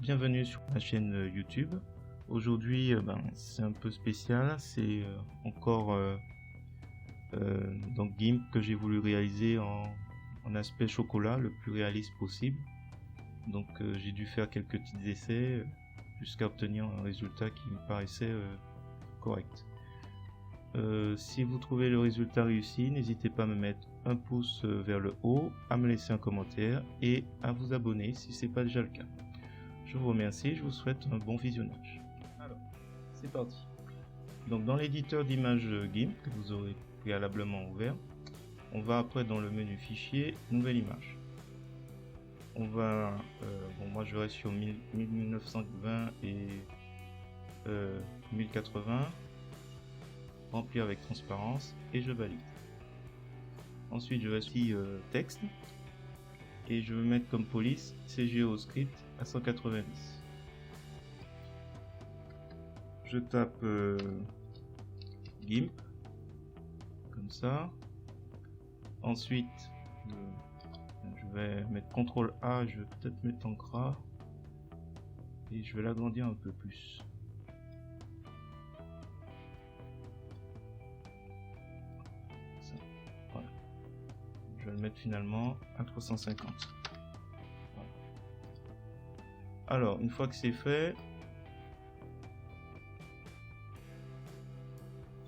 bienvenue sur ma chaîne YouTube. Aujourd'hui, c'est un peu spécial, c'est encore donc GIMP que j'ai voulu réaliser en aspect chocolat le plus réaliste possible. Donc j'ai dû faire quelques petits essais jusqu'à obtenir un résultat qui me paraissait correct. Si vous trouvez le résultat réussi, n'hésitez pas à me mettre un pouce vers le haut, à me laisser un commentaire et à vous abonner si ce n'est pas déjà le cas. Je vous remercie, je vous souhaite un bon visionnage. Alors, c'est parti. Donc dans l'éditeur d'images GIMP que vous aurez préalablement ouvert, on va après dans le menu fichier, nouvelle image. On va, moi je reste sur 1920 et 1080, remplir avec transparence et je valide. Ensuite je vais ici texte et je vais mettre comme police CGEOScript à 190. Je tape GIMP comme ça. Ensuite je vais mettre CTRL A, je vais peut-être mettre en gras et je vais l'agrandir un peu plus. Voilà. Je vais le mettre finalement à 350. Voilà. Alors, une fois que c'est fait,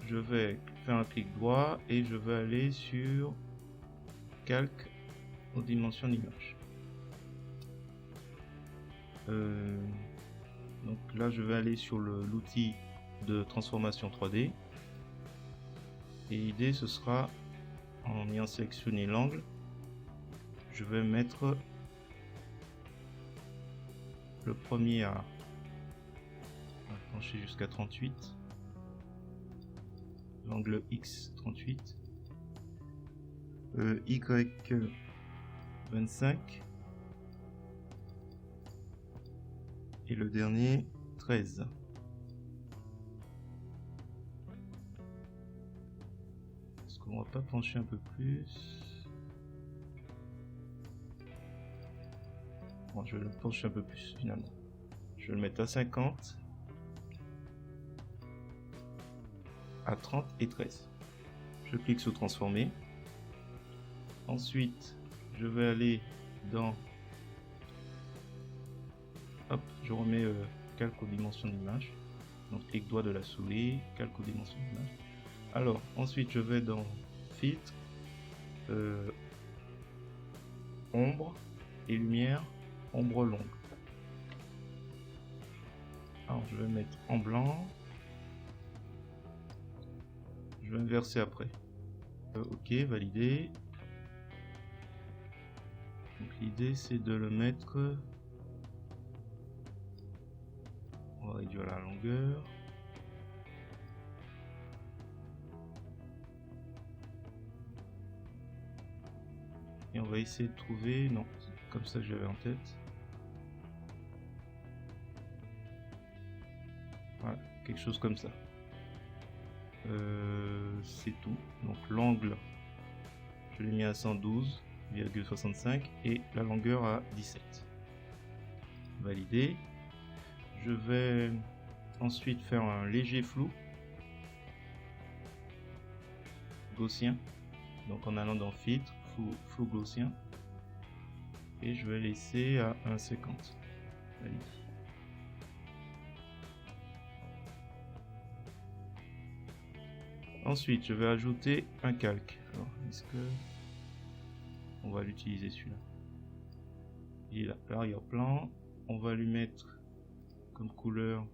je vais faire un clic droit et je vais aller sur calque aux dimensions d'image. Donc là je vais aller sur l'outil de transformation 3D et l'idée ce sera, en ayant sélectionné l'angle, je vais mettre le premier à pencher jusqu'à 38, l'angle X 38, Y 25 et le dernier 13. Est-ce qu'on va pas pencher un peu plus? Bon, je vais le pencher un peu plus finalement. Je vais le mettre à 50, à 30 et 13. Je clique sur transformer. Ensuite, je vais aller dans, hop, je remets calque aux dimensions d'image. Donc clic droit de la souris, calque aux dimensions d'image. Alors ensuite, je vais dans filtre, ombre et lumière, ombre longue. Alors je vais mettre en blanc. Je vais inverser après. Ok, validé. Donc l'idée c'est de le mettre, on va réduire la longueur, et on va essayer de trouver, non, c'est comme ça que j'avais en tête, voilà, quelque chose comme ça. C'est tout. Donc l'angle je l'ai mis à 112,65 et la longueur à 17. Validé. Je vais ensuite faire un léger flou gaussien, donc en allant dans filtre, flou gaussien, et je vais laisser à 1,50. Validé. Ensuite je vais ajouter un calque. Alors est-ce que on va l'utiliser celui-là? Il est là, l'arrière-plan. On va lui mettre comme couleur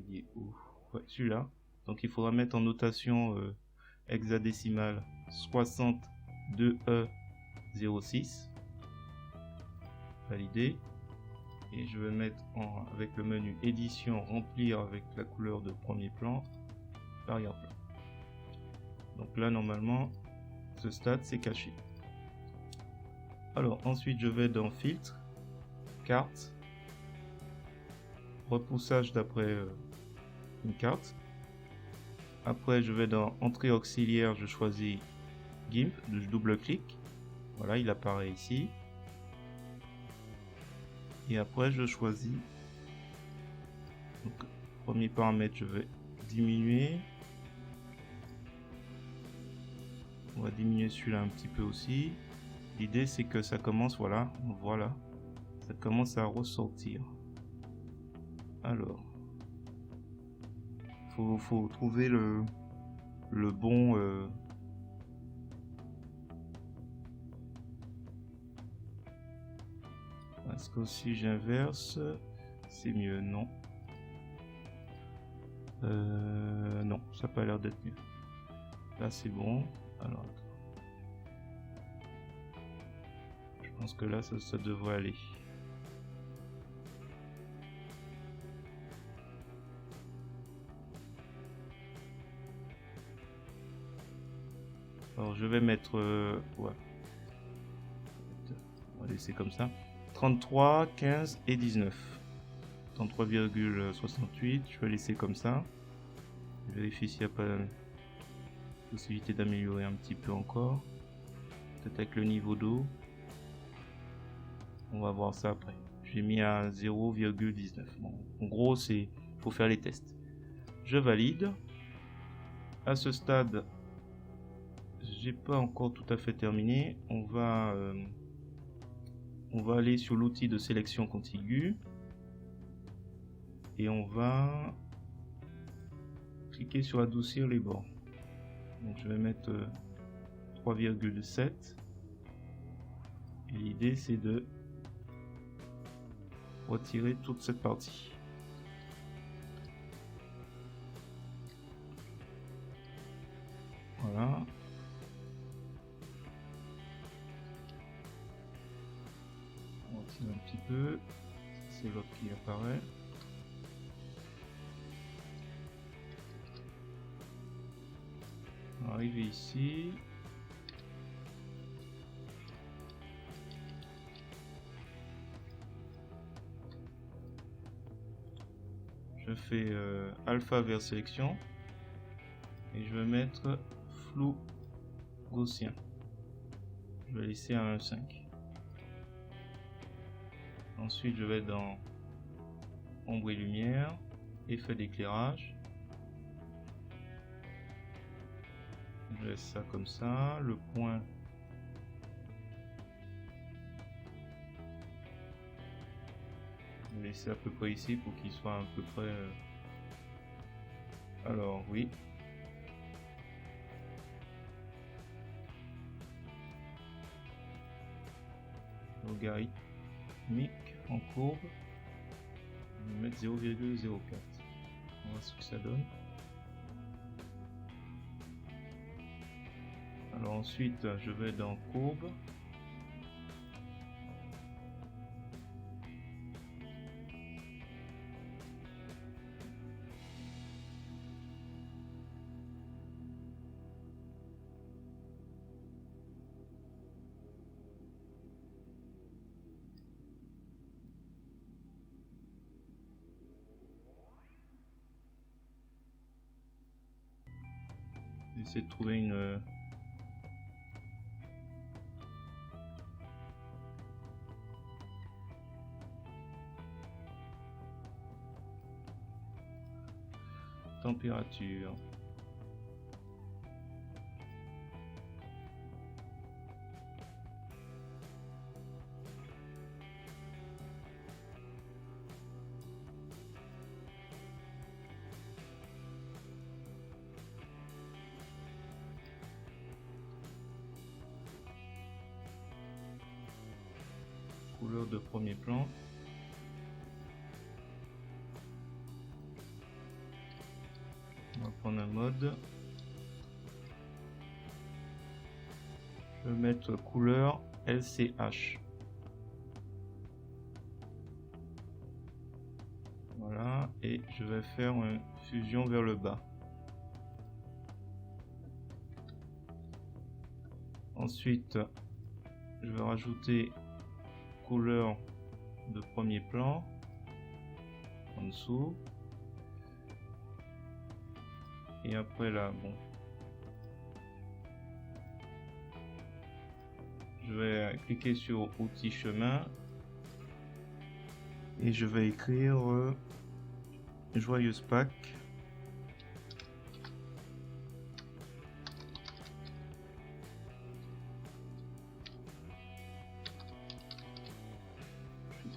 il est où? Ouais, celui-là. Donc il faudra mettre en notation hexadécimale 62E06. Validé. Et je vais mettre avec le menu édition, remplir avec la couleur de premier plan, l'arrière-plan. Donc là normalement ce stade c'est caché. Alors ensuite je vais dans filtre, carte, repoussage d'après une carte. Après je vais dans entrée auxiliaire, je choisis GIMP, je double-clique Voilà, il apparaît ici. Et après, je choisis. Donc, premier paramètre, je vais diminuer. On va diminuer celui-là un petit peu aussi. L'idée, c'est que ça commence, voilà, ça commence à ressortir. Alors, faut trouver le bon. Est-ce que si j'inverse, c'est mieux? Non. Non, ça n'a pas l'air d'être mieux. Là, c'est bon. Alors, attends. Je pense que là, ça devrait aller. Alors, je vais mettre... ouais. On va laisser comme ça. 33, 15 et 19. 33,68. Je vais laisser comme ça. Je vérifie s'il n'y a pas possibilité d'améliorer un petit peu encore. Peut-être avec le niveau d'eau. On va voir ça après. J'ai mis à 0,19. Bon, en gros, c'est faut faire les tests. Je valide. À ce stade, j'ai pas encore tout à fait terminé. On va aller sur l'outil de sélection contiguë et on va cliquer sur adoucir les bords. Donc je vais mettre 3,7 et l'idée c'est de retirer toute cette partie. Voilà. On retire un petit peu. C'est l'autre qui apparaît. On va arriver ici. Je fais alpha vers sélection et je vais mettre flou gaussien. Je vais laisser à 1,5. Ensuite, je vais dans ombre et lumière, effet d'éclairage. Je laisse ça comme ça. Le point, je vais laisser à peu près ici pour qu'il soit à peu près. Alors, oui. Logarithmique en courbe. Je vais mettre 0,04. On va voir ce que ça donne. Alors ensuite, je vais dans courbe. J'essaie de trouver une température. Couleur de premier plan. On va prendre un mode. Je vais mettre couleur LCH. Voilà, et je vais faire une fusion vers le bas. Ensuite, je vais rajouter couleur de premier plan en dessous. Et après là, bon, Je vais cliquer sur outils chemin et je vais écrire joyeuse Pâques.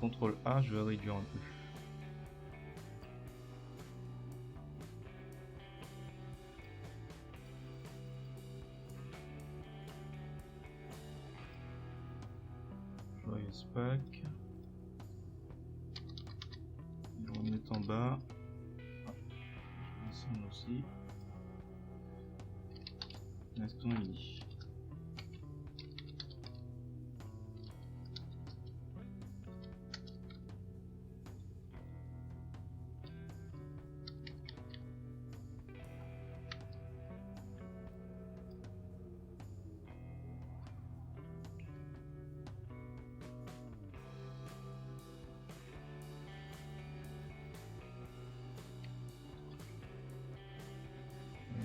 CTRL A, je vais réduire un peu. Joyeuse Pâques. Je vais remettre en bas. Descendre aussi. Instant mini.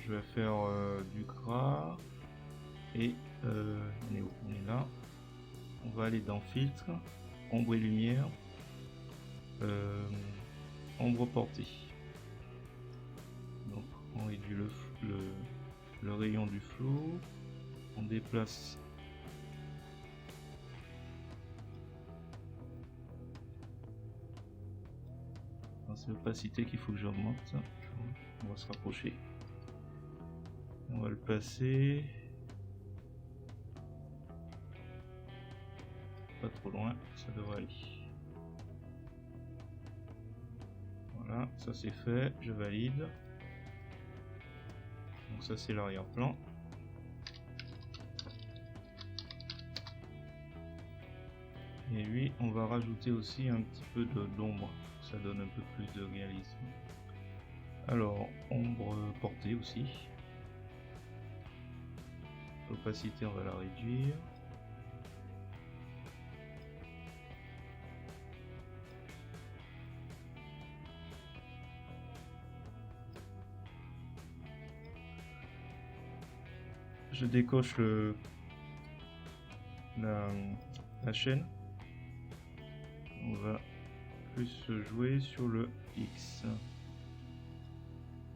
Je vais faire du gras et on est là. On va aller dans filtre, ombre et lumière, ombre portée. Donc on réduit le rayon du flou, on déplace c'est l'opacité qu'il faut que j'augmente. On va se rapprocher. On va le passer pas trop loin, ça devrait aller. Voilà, ça c'est fait, je valide. Donc ça c'est l'arrière-plan. Et lui, on va rajouter aussi un petit peu d'ombre, ça donne un peu plus de réalisme. Alors, ombre portée aussi. L'opacité, on va la réduire. Je décoche la chaîne. On va plus jouer sur le X.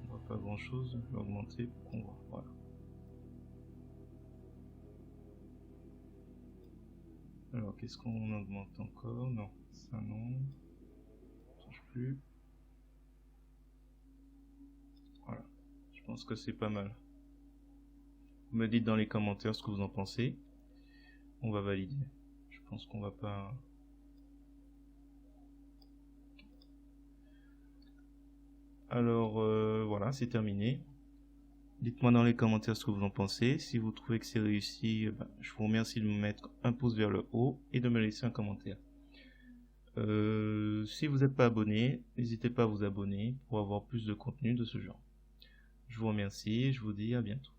On voit pas grand chose, l'augmenter pour qu'on voit. Voilà. Alors qu'est-ce qu'on augmente encore? Non, ça non. Ça change plus. Voilà. Je pense que c'est pas mal. Vous me dites dans les commentaires ce que vous en pensez. On va valider. Je pense qu'on va pas. Alors voilà, c'est terminé. Dites-moi dans les commentaires ce que vous en pensez. Si vous trouvez que c'est réussi, je vous remercie de me mettre un pouce vers le haut et de me laisser un commentaire. Si vous n'êtes pas abonné, n'hésitez pas à vous abonner pour avoir plus de contenu de ce genre. Je vous remercie et je vous dis à bientôt.